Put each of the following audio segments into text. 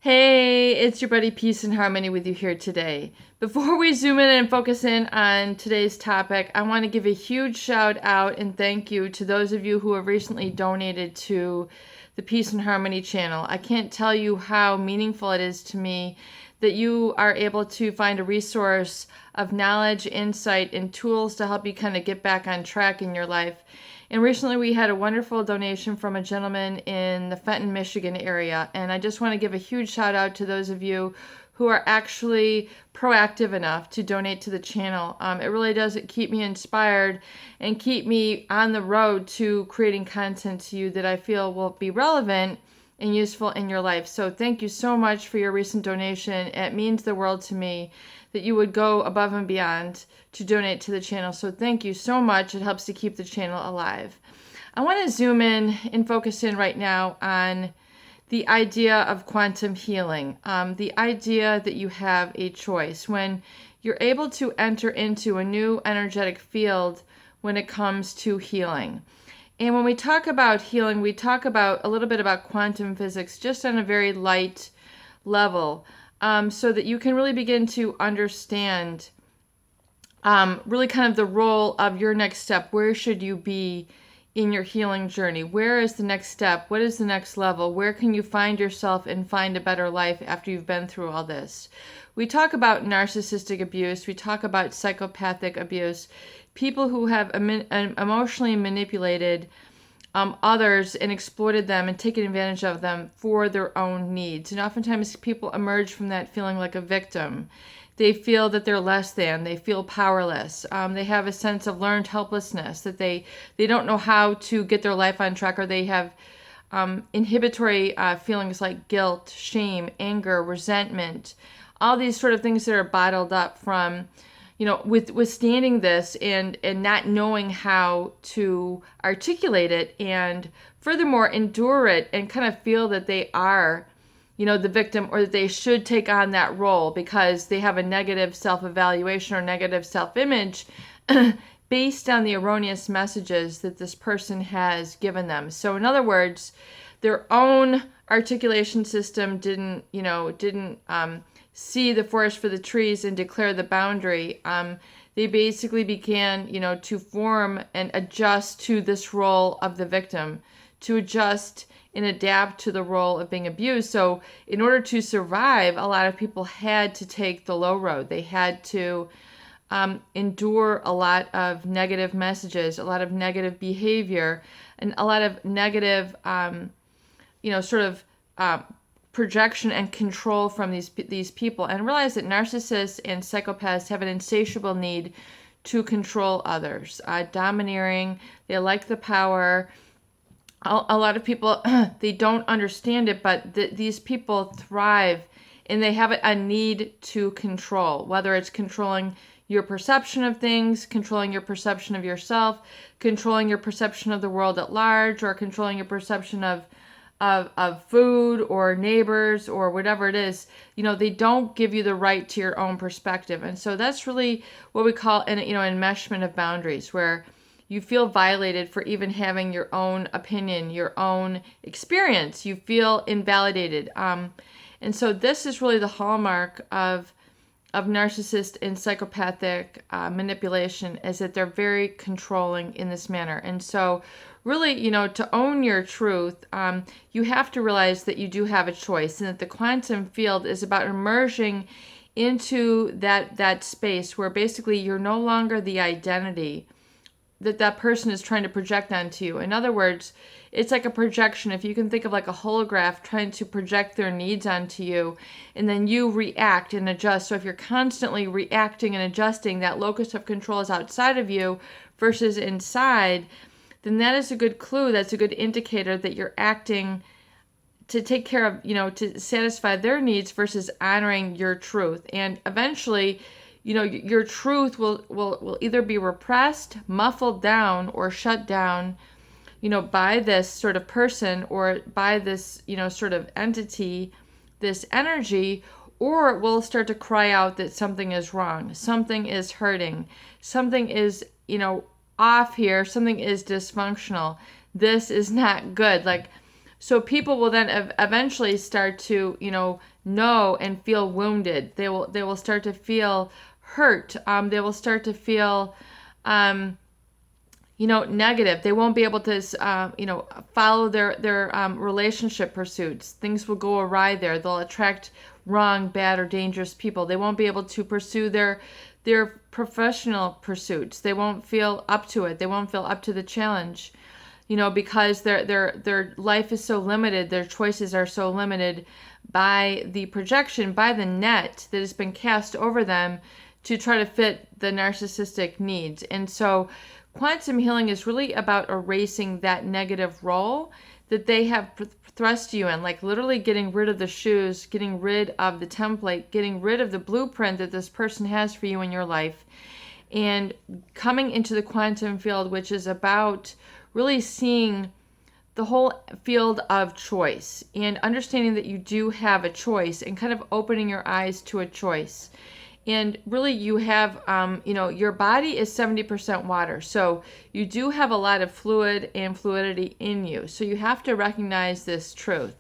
Hey, it's your buddy Peace and Harmony with you here today. Before we zoom in and focus in on today's topic, I want to give a huge shout out and thank you to those of you who have recently donated to the Peace and Harmony channel. I can't tell you how meaningful it is to me that you are able to find a resource of knowledge, insight, and tools to help you kind of get back on track in your life. And recently we had a wonderful donation from a gentleman in the Fenton, Michigan area. And I just want to give a huge shout out to those of you who are actually proactive enough to donate to the channel. It really does keep me inspired and keep me on the road to creating content to you that I feel will be relevant and useful in your life. So thank you so much for your recent donation. It means the world to me that you would go above and beyond to donate to the channel. So thank you so much. It helps to keep the channel alive. I want to zoom in and focus in right now on the idea of quantum healing, the idea that you have a choice. When you're able to enter into a new energetic field when it comes to healing. And when we talk about healing, we talk about a little bit about quantum physics just on a very light level, so that you can really begin to understand really kind of the role of your next step. Where should you be in your healing journey? Where is the next step? What is the next level? Where can you find yourself and find a better life after you've been through all this? We talk about narcissistic abuse. We talk about psychopathic abuse. People who have emotionally manipulated others and exploited them and taken advantage of them for their own needs. And oftentimes people emerge from that feeling like a victim. They feel that they're less than. They feel powerless. They have a sense of learned helplessness, that they don't know how to get their life on track, or they have inhibitory feelings like guilt, shame, anger, resentment, all these sort of things that are bottled up from, withstanding this and not knowing how to articulate it, and furthermore endure it and kind of feel that they are, the victim, or that they should take on that role because they have a negative self-evaluation or negative self-image based on the erroneous messages that this person has given them. So in other words, their own articulation system didn't see the forest for the trees and declare the boundary. They basically began, to form and adjust to this role of the victim, to adjust and adapt to the role of being abused. So in order to survive, a lot of people had to take the low road. They had to endure a lot of negative messages, a lot of negative behavior, and a lot of negative, projection and control from these people, and realize that narcissists and psychopaths have an insatiable need to control others, domineering. They like the power. A lot of people, they don't understand it, but these people thrive and they have a need to control, whether it's controlling your perception of things, controlling your perception of yourself, controlling your perception of the world at large, or controlling your perception of food or neighbors or whatever it is. They don't give you the right to your own perspective. And so that's really what we call enmeshment of boundaries, where you feel violated for even having your own opinion, your own experience. You feel invalidated. And so this is really the hallmark of narcissist and psychopathic manipulation, is that they're very controlling in this manner. And so really, to own your truth, you have to realize that you do have a choice, and that the quantum field is about emerging into that space where basically you're no longer the identity that person is trying to project onto you. In other words, it's like a projection. If you can think of like a holograph trying to project their needs onto you, and then you react and adjust. So if you're constantly reacting and adjusting, that locus of control is outside of you versus inside, then that is a good clue. That's a good indicator that you're acting to take care of, to satisfy their needs versus honoring your truth. And eventually, your truth will either be repressed, muffled down, or shut down, by this sort of person, or by this, sort of entity, this energy, or it will start to cry out that something is wrong, something is hurting, something is, off here, something is dysfunctional. This is not good. Like So people will then eventually start to, know and feel wounded. They will start to feel hurt. They will start to feel, negative. They won't be able to, follow their relationship pursuits. Things will go awry there. They'll attract wrong, bad, or dangerous people. They won't be able to pursue their professional pursuits. They won't feel up to it. They won't feel up to the challenge, because their life is so limited. Their choices are so limited by the projection, by the net that has been cast over them to try to fit the narcissistic needs. And so quantum healing is really about erasing that negative role that they have thrust you in, like literally getting rid of the shoes, getting rid of the template, getting rid of the blueprint that this person has for you in your life, and coming into the quantum field, which is about really seeing the whole field of choice and understanding that you do have a choice and kind of opening your eyes to a choice. And really you have, your body is 70% water. So you do have a lot of fluid and fluidity in you. So you have to recognize this truth.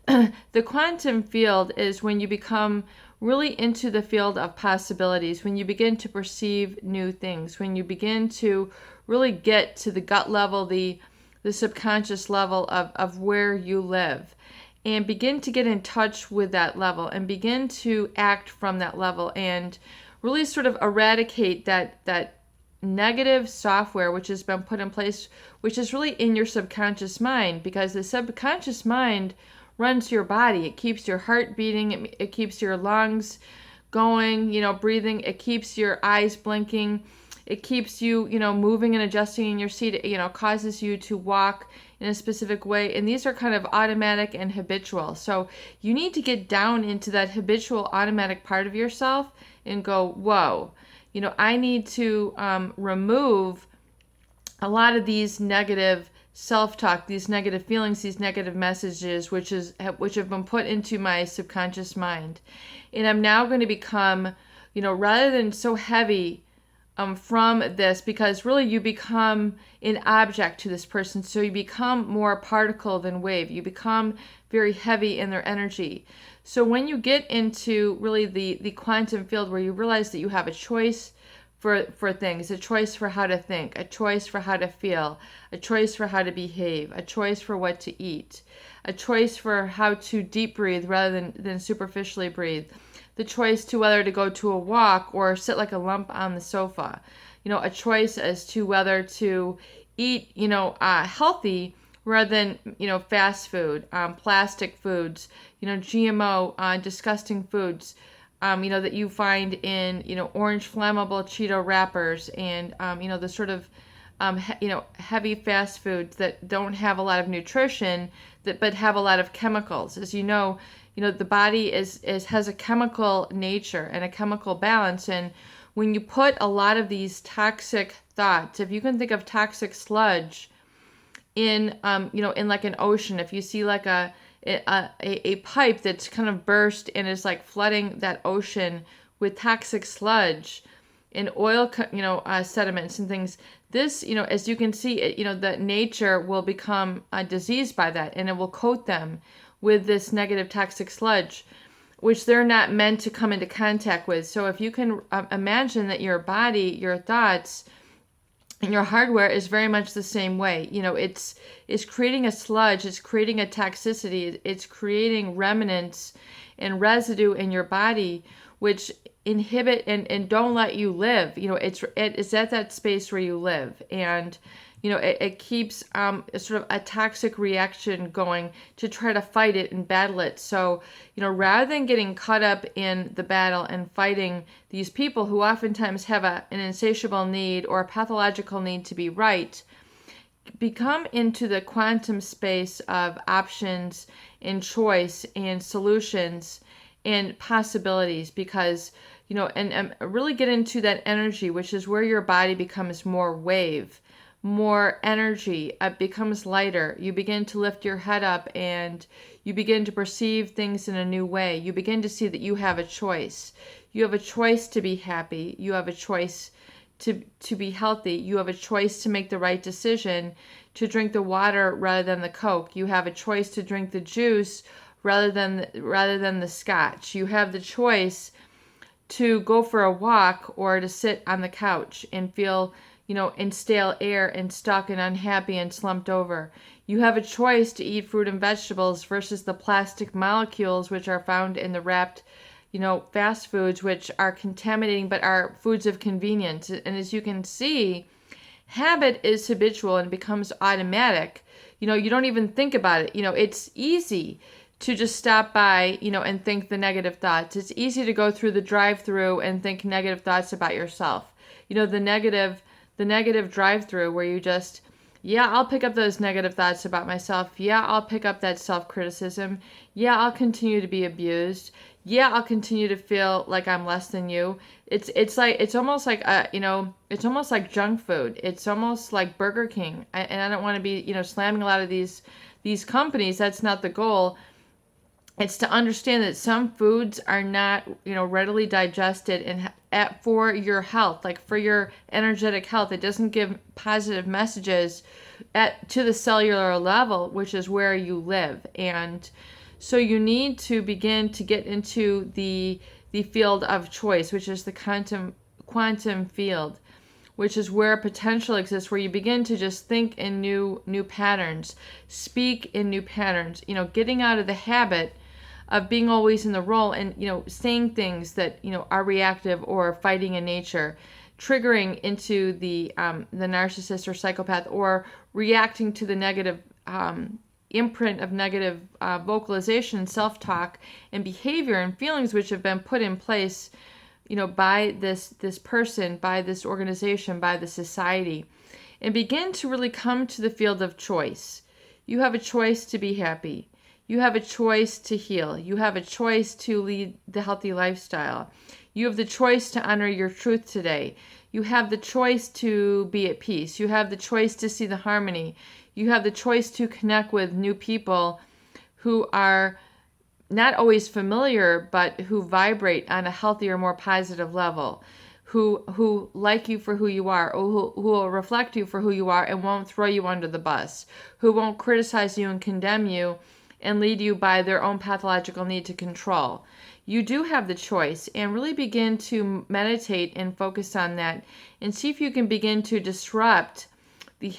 The quantum field is when you become really into the field of possibilities, when you begin to perceive new things, when you begin to really get to the gut level, the subconscious level of where you live, and begin to get in touch with that level and begin to act from that level and really sort of eradicate that negative software which has been put in place, which is really in your subconscious mind, because the subconscious mind runs your body. It keeps your heart beating. It keeps your lungs going, breathing. It keeps your eyes blinking. It keeps you, moving and adjusting in your seat. It, causes you to walk in a specific way. And these are kind of automatic and habitual. So you need to get down into that habitual automatic part of yourself and go, whoa, I need to remove a lot of these negative self-talk, these negative feelings, these negative messages, which have been put into my subconscious mind. And I'm now going to become, rather than so heavy from this, because really you become an object to this person. So you become more particle than wave. You become very heavy in their energy. So when you get into really the quantum field, where you realize that you have a choice for things, a choice for how to think, a choice for how to feel, a choice for how to behave, a choice for what to eat, a choice for how to deep breathe rather than superficially breathe, the choice to whether to go to a walk or sit like a lump on the sofa, a choice as to whether to eat, healthy rather than, fast food, plastic foods, GMO, disgusting foods, that you find in, orange flammable Cheeto wrappers and, the sort of, heavy fast foods that don't have a lot of nutrition, but have a lot of chemicals. As you know, the body has a chemical nature and a chemical balance. And when you put a lot of these toxic thoughts, if you can think of toxic sludge in, in like an ocean, if you see like a pipe that's kind of burst and is like flooding that ocean with toxic sludge and oil, sediments and things, this, as you can see, the nature will become diseased by that, and it will coat them with this negative toxic sludge, which they're not meant to come into contact with. So if you can imagine that your body, your thoughts, and your hardware is very much the same way. It's creating a sludge, it's creating a toxicity, it's creating remnants and residue in your body, which inhibit and don't let you live. It's at that space where you live. And, it keeps sort of a toxic reaction going to try to fight it and battle it. So, rather than getting caught up in the battle and fighting these people who oftentimes have an insatiable need or a pathological need to be right, become into the quantum space of options and choice and solutions and possibilities, because, and really get into that energy, which is where your body becomes more wave, more energy, it becomes lighter. You begin to lift your head up and you begin to perceive things in a new way. You begin to see that you have a choice. You have a choice to be happy. You have a choice to be healthy. You have a choice to make the right decision, to drink the water rather than the Coke. You have a choice to drink the juice rather than the scotch. You have the choice to go for a walk or to sit on the couch and feel, in stale air and stuck and unhappy and slumped over. You have a choice to eat fruit and vegetables versus the plastic molecules which are found in the wrapped, fast foods, which are contaminating but are foods of convenience. And as you can see, habit is habitual and becomes automatic. You don't even think about it. It's easy to just stop by, and think the negative thoughts. It's easy to go through the drive-through and think negative thoughts about yourself. The negative drive-through where you just, yeah, I'll pick up those negative thoughts about myself. Yeah, I'll pick up that self-criticism. Yeah, I'll continue to be abused. Yeah, I'll continue to feel like I'm less than you. It's almost like it's almost like junk food. It's almost like Burger King. And I don't want to be, slamming a lot of these companies. That's not the goal. It's to understand that some foods are not, readily digested and for your health, like for your energetic health. It doesn't give positive messages to the cellular level, which is where you live. And so you need to begin to get into the field of choice, which is the quantum field, which is where potential exists, where you begin to just think in new patterns, speak in new patterns, getting out of the habit of being always in the role and, saying things that, are reactive or fighting in nature, triggering into the narcissist or psychopath, or reacting to the negative imprint of negative vocalization, self-talk, and behavior and feelings which have been put in place, by this person, by this organization, by the society, and begin to really come to the field of choice. You have a choice to be happy. You have a choice to heal. You have a choice to lead the healthy lifestyle. You have the choice to honor your truth today. You have the choice to be at peace. You have the choice to see the harmony. You have the choice to connect with new people who are not always familiar, but who vibrate on a healthier, more positive level, who like you for who you are, or who will reflect you for who you are and won't throw you under the bus, who won't criticize you and condemn you and lead you by their own pathological need to control. You do have the choice, and really begin to meditate and focus on that and see if you can begin to disrupt the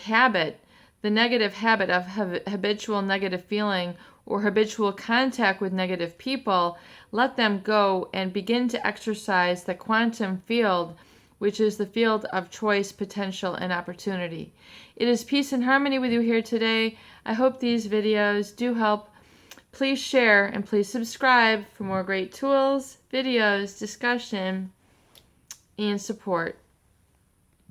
negative habit of habitual negative feeling or habitual contact with negative people. Let them go and begin to exercise the quantum field, which is the field of choice, potential, and opportunity. It is peace and harmony with you here today. I hope these videos do help. Please share and please subscribe for more great tools, videos, discussion, and support.